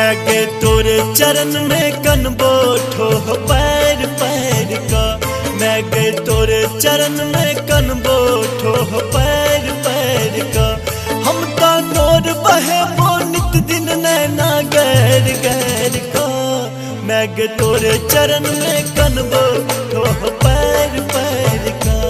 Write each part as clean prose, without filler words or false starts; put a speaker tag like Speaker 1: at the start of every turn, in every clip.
Speaker 1: मैं के तोरे चरण में कनबो ठोह पैर पैर का। मैं के तोरे चरण में कनबो ठोह पैर पैर का। हम तो नोर बहे वो नित दिन नैना गैर गैर का। मैं के तोरे चरण में कनबो ठोह पैर पैर का।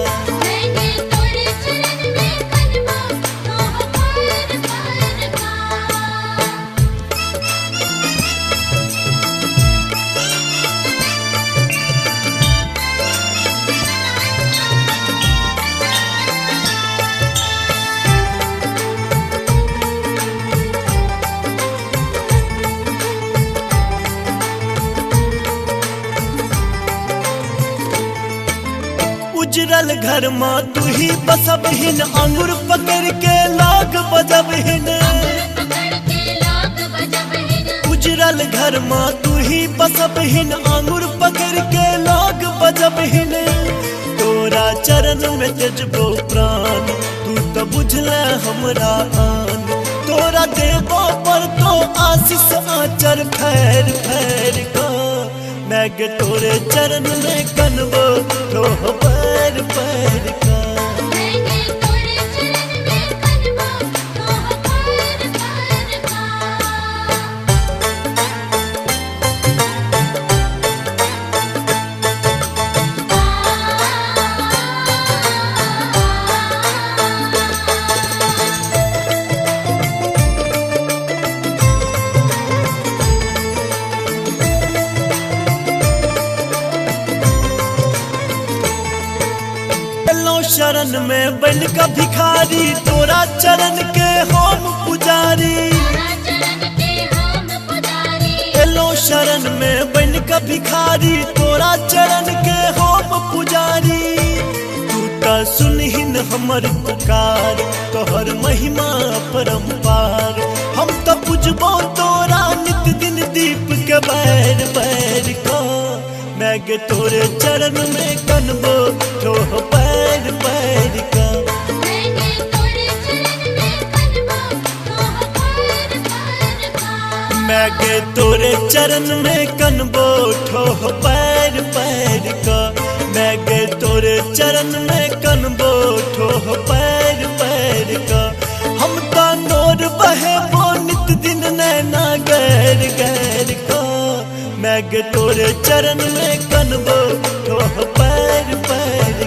Speaker 1: उजरल घर माँ तू ही बसब हिन, अंगूर पकड़ के लाग बजब हिन। उजरल घर माँ तू ही बसब हिन, अंगूर पकड़ के लाग बजब हिन। तोरा चरण में तेजबो प्राण, तू तो बुझले हमरा आन। तोरा देवो पर तो आशीष आचर फैर फैर का। मैं के तोरे चरण में कनबो ठोह पैर पैर का। शरण में बन का भिखारी, तोरा चरण के हम पुजारी। एलो शरण में बन का भिखारी, तोरा चरण के हम पुजारी। तू तो सुनहिन हमर पुकार, तोहर महिमा परम्पार। हम तो पूजबो तोरा नित दिन दीप के बैर बैर को। मैं के तोरे चरण में कनबो ठोह पैर पैर का। मैं के तोरे चरण में कनबो ठोह पैर पैर का। मैं के तोरे चरण में कनबो ठोह पैर पैर का। हम तो नोर बहे वो नित दिन नैना गैर गैर का। मैं के तोरे चरण में कनबो ठोह पैर पैर